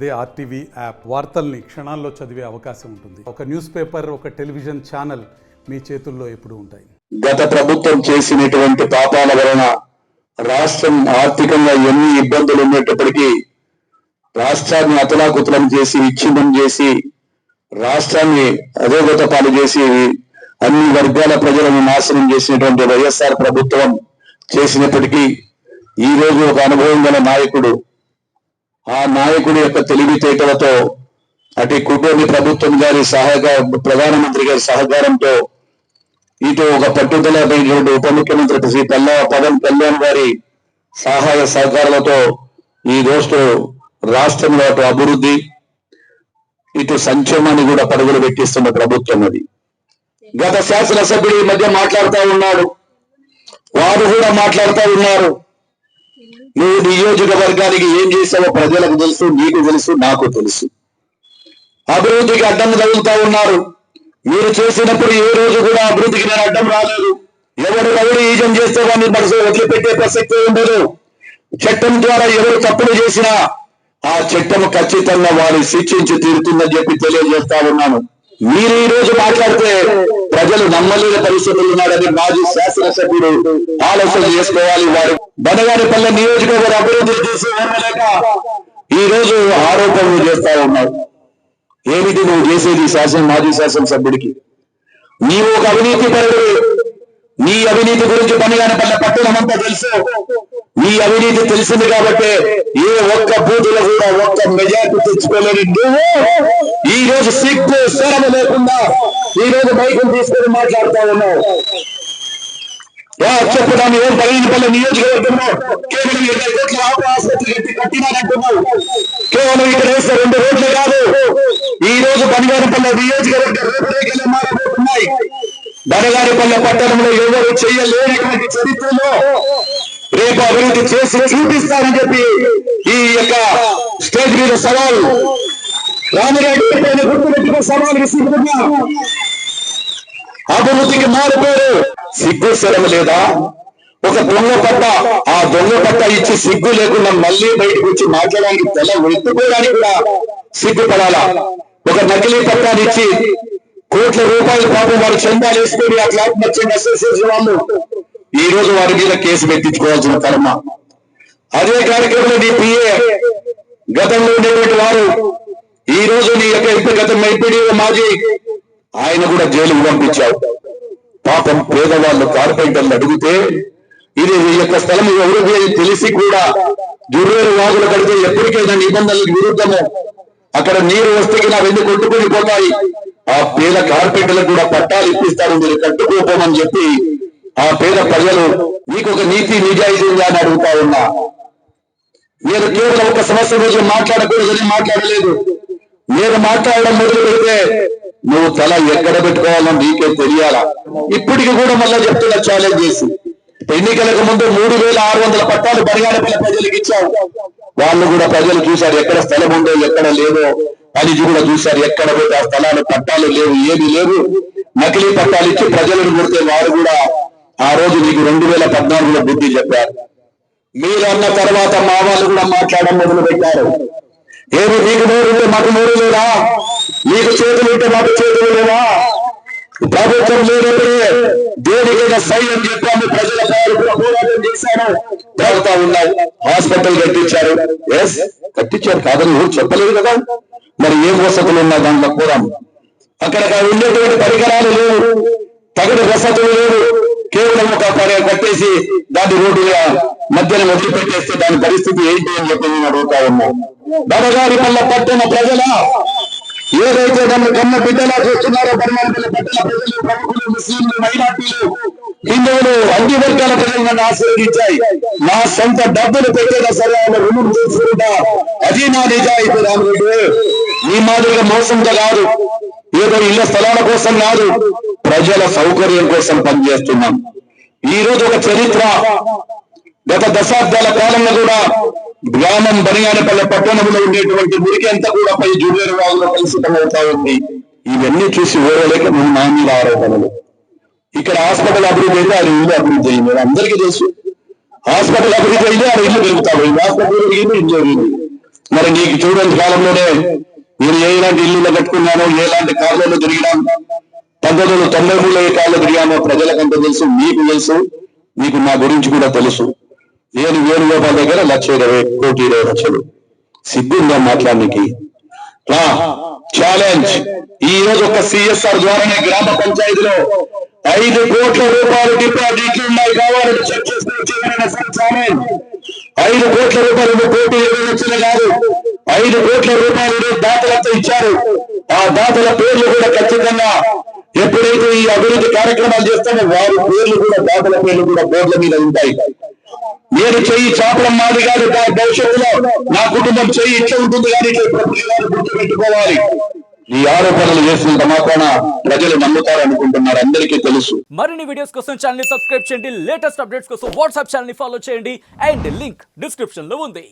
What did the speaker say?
అదే RTV app వార్తల్ని క్షణాల్లో చదివే అవకాశం ఉంటుంది. ఒక న్యూస్ పేపర్, ఒక టెలివిజన్ ఛానల్ మీ చేతుల్లో ఎప్పుడూ ఉంటాయి. గత ప్రభుత్వం చేసినటువంటి పాపాల వలన రాష్ట్రం ఆర్థికంగా ఎన్ని ఇబ్బందులు ఉన్నప్పటికీ రాష్ట్రాన్ని అతలాకుతలం చేసి విచ్ఛిన్నం చేసి రాష్ట్రాన్ని అధోగత పాలు చేసి అన్ని వర్గాల ప్రజలను నాశనం చేసినటువంటి వైఎస్ఆర్ ప్రభుత్వం చేసినప్పటికీ ఈ రోజు ఒక అనుభవం గల నాయకుడు, ఆ నాయకుడి యొక్క తెలివితేటలతో అటు కుటుంబ ప్రభుత్వం గారి ప్రధానమంత్రి గారి సహకారంతో ఇటు ఒక పట్టుదలైనటువంటి ఉప ముఖ్యమంత్రి శ్రీ పవన్ కళ్యాణ్ గారి సహాయ సహకారాలతో ఈ రోజు రాష్ట్రంలో అటు అభివృద్ధి ఇటు సంక్షేమాన్ని కూడా పరుగులు పెట్టిస్తున్న ప్రభుత్వం అది. గత శాసనసభ్యుడు ఈ మధ్య మాట్లాడుతూ ఉన్నాడు, వారు కూడా మాట్లాడుతూ ఉన్నారు, నువ్వు నియోజకవర్గానికి ఏం చేసావో ప్రజలకు తెలుసు, నీకు తెలుసు, నాకు తెలుసు. అభివృద్ధికి అడ్డం తగులుతా ఉన్నారు. మీరు చేసినప్పుడు ఏ రోజు కూడా అభివృద్ధికి నేను అడ్డం రాలేదు. ఎవరు ఈజం చేస్తే వాడిని మనసు వదిలిపెట్టే ప్రసక్తి ఉండదు. చట్టం ద్వారా ఎవరు తప్పులు చేసినా ఆ చట్టం ఖచ్చితంగా వారి శిక్షించి తీరుతుందని చెప్పి తెలియజేస్తా ఉన్నాను. మీరు ఈ రోజు మాట్లాడితే ప్రజలు నమ్మలేని పరిస్థితులు ఉన్నాడని మాజీ శాసనసభ్యుడు ఆలోచన చేసుకోవాలి. వారు బనగానిపల్లె నియోజకవర్గ అభివృద్ధి చేసి లేక ఈ రోజు ఆరోపణలు చేస్తా ఉన్నారు. ఏమిటి నువ్వు చేసేది? మాజీ శాసనసభ్యుడికి నీవు ఒక అవినీతి పరుడు. నీ అవినీతి గురించి బనగానిపల్లె పట్టణం అంతా తెలుసు. నీ అవినీతి తెలిసింది కాబట్టి ఏ ఒక్క బూతులో కూడా ఒక్క మెజార్టీ తెచ్చుకోలేని నువ్వు ఈ రోజు సిగ్గు శరమ లేకుండా ఈ రోజు మైకులు తీసుకొని మాట్లాడుతూ ఉన్నావు. చెప్పడానికి ఏం బనగానిపల్లె నియోజకవర్గంలో కేవలం 20 కోట్ల ఆసుపత్రి కట్టినారంటున్నావు. కేవలం ఇక్కడ వేస్తే 2 రోడ్లే కాదు, ఈ రోజు బనగానిపల్లె నియోజకవర్గ రూపురేఖలే మారబోతున్నాయి. బనగానిపల్లె పట్టణంలో ఎవరు చేయలేనటువంటి చరిత్రలో రేపు అభివృద్ధి చేసి చూపిస్తారని చెప్పి ఈ యొక్క స్టేజ్ మీద సవాల్ రామిరెడ్డి గుర్తుపెట్టుకున్న సవాల్ విసురుతున్నా. అభివృద్ధికి మారిపోయారు. సిగ్గు శరం లేదా? ఒక దొంగ పట్ట, ఆ దొంగ పట్ట ఇచ్చి సిగ్గు లేకుండా మళ్ళీ బయటకు వచ్చి మాట్లాడడానికి తెల్ల ఎత్తుకోవడానికి కూడా సిగ్గుపడాలా? ఒక నకిలీ పట్టాన్ని ఇచ్చి కోట్ల రూపాయల పాపం వారు చందాలు వేసుకొని ఆ క్లాబ్ మర్చెంట్ అసోసియేషన్ వాళ్ళు ఈ రోజు వారి మీద కేసు పెట్టించుకోవాల్సిన కర్మ. అదే కార్యక్రమంలో నీ పిఏ గతంలో ఉండేటువంటి వారు ఈ రోజు నీ యొక్క గతం ఎంపీడీ మాజీ ఆయన కూడా జైలుకు పంపించావు. పాపం పేదవాళ్ళు కార్పొరేటర్లు అడిగితే ఇది ఈ యొక్క స్థలం ఎవరికి తెలిసి కూడా దుర్వేరు వాగులు కడితే ఎప్పటికైనా నిబంధనలకు విరుద్ధము, అక్కడ నీరు వస్తే అవన్నీ కొట్టుకుని పోతాయి, ఆ పేద కార్పొరేటర్లకు కూడా పట్టాలు ఇప్పిస్తారు, మీరు కట్టుకోపోమని చెప్పి ఆ పేద ప్రజలు నీకు ఒక నీతి నిజాయితీ ఉందా అని అడుగుతా ఉన్నా. నేను కేవలం ఒక సంవత్సరం రోజు మాట్లాడకూడదని మాట్లాడలేదు. నేను మాట్లాడడం మొదలు పెడితే నువ్వు తల ఎక్కడ పెట్టుకోవాలో నీకే తెలియాలా. ఇప్పటికి కూడా మళ్ళా చెప్తున్నా ఛాలెంజ్ చేసి, ఎన్నికలకు ముందు 3600 పట్టాలు బనగానిపల్లె ప్రజలకు ఇచ్చావు. వాళ్ళు కూడా ప్రజలు చూశారు, ఎక్కడ స్థలం ఉందో ఎక్కడ లేదో అని కూడా చూశారు. ఎక్కడ పోతే ఆ స్థలాలు పట్టాలు లేవు, ఏమీ లేవు. నకిలీ పట్టాలు ఇచ్చి ప్రజలను కొడితే వారు కూడా ఆ రోజు నీకు 2014లో బుద్ధి చెప్పారు. మీరు అన్న తర్వాత మా వాళ్ళు కూడా మాట్లాడడం మొదలు పెట్టారు. ఏమి నీకు నోరుంటే మాకు నోరు లేదా? నీకు చేతులు ఉంటే మాకు చేతులు లేవా? ప్రభుత్వం లేనప్పుడే దేనికైనా సై అని చెప్పాము. ప్రజల పోరాటం చేశాను, తాగుతా ఉన్నాయి. హాస్పిటల్ కట్టించారు, ఎస్ కట్టించారు, కాదని ఎవరు చెప్పలేదు కదా. మరి ఏం వసతులు ఉన్నా దాంట్లో కూడా అక్కడ ఉండేటువంటి పరికరాలు లేవు, తగిన వసతులు లేవు. కేవలం ఒక కట్టేసి దాని రోడ్డుగా మధ్యన వదిలిపెట్టేస్తే దాని పరిస్థితి ఏంటి అని చెప్పి నేను అడుగుతా ఉన్నాను. బనగానిపల్లె పట్టణ ప్రజల ఏదైతే నన్ను కన్న బిడ్డలా చూస్తున్నారో బనగానిపల్లె పట్టణ ప్రజలు, ప్రముఖులు, ముస్లింలు, మైనార్టీలు, హిందువులు, అన్ని వర్గాల ప్రజలు నన్ను ఆశీర్వదించాయి. నా సొంత డబ్బులు పెట్టేదా సరే ఆయన రుణం చేసుకుంటా, అది నా నిజాయితీ. రామిరెడ్డి ఈ మాదిరిగా మోసంతో కాదు, ఏదో ఇళ్ల స్థలాల కోసం కాదు, ప్రజల సౌకర్యం కోసం పనిచేస్తున్నాం. ఈ రోజు ఒక చరిత్ర, గత దశాబ్దాల కాలంలో కూడా గ్రామం బనగానిపల్లె పట్టణంలో ఉండేటువంటి మురికి అంతా కూడా పై జూనియర్ వాగులో కలుషితమవుతా ఉంది. ఇవన్నీ చూసి ఓరలేక మేము నా మీద ఆరోపణలు. ఇక్కడ హాస్పిటల్ అభివృద్ధి అయితే అది ఇల్లు అభివృద్ధి అయింది, అందరికీ తెలుసు. హాస్పిటల్ అభివృద్ధి అయితే అది ఇల్లు పెరుగుతా పోయింది, హాస్పిటల్ పెరిగింది, ఇల్లు పెరిగింది. మరి నీకు చూడండి కాలంలోనే నేను ఎలాంటి ఇల్లు కట్టుకున్నానో ఎలాంటి కార్లలో తిరిగినాను 1993లో ఏ కార్లో తిరిగానో ప్రజలకంతా తెలుసు, మీకు తెలుసు, మీకు నా గురించి కూడా తెలుసు. నేను వేణుగోపాల్ దగ్గర 1,20,20,20,00,000 సిగ్గుందా మాట్లాడడానికి? ఛాలెంజ్ ఈ రోజు ఒక సిఎస్ఆర్ ద్వారానే గ్రామ పంచాయతీలో 5 కోట్ల రూపాయలు డిపాజిట్లు ఉన్నాయి కావాలని చెక్ చేసుకుని 5 కోట్ల రూపాయలు 1,20,00,000 కాదు, 5 కోట్ల రూపాయలు దాతలతో ఇచ్చారు. ఆ దాతల పేర్లు కూడా ఖచ్చితంగా ఎప్పుడైతే ఈ అభివృద్ధి కార్యక్రమాలు చేస్తామో వారి పేర్లు కూడా దాతల పేర్లు కూడా బోర్డుల మీద ఉంటాయి. నేను చెయ్యి చాపడం మాది కాదు, భవిష్యత్తులో నా కుటుంబం చెయ్యి ఇట్లా ఉంటుంది కానీ ఇట్లా గుర్తు పెట్టుకోవాలి. ఈ ఆరోపణలు చేసినంత మాత్రాన ప్రజలు నమ్ముతారు అనుకుంటున్నారు, అందరికీ తెలుసు. మరిన్ని వీడియోస్ కోసం ఛానల్ ని సబ్స్క్రైబ్ చేయండి, లేటెస్ట్ అప్డేట్స్ కోసం వాట్సాప్ ఛానల్ ని ఫాలో చేయండి అండ్ లింక్ డిస్క్రిప్షన్ లో ఉంది.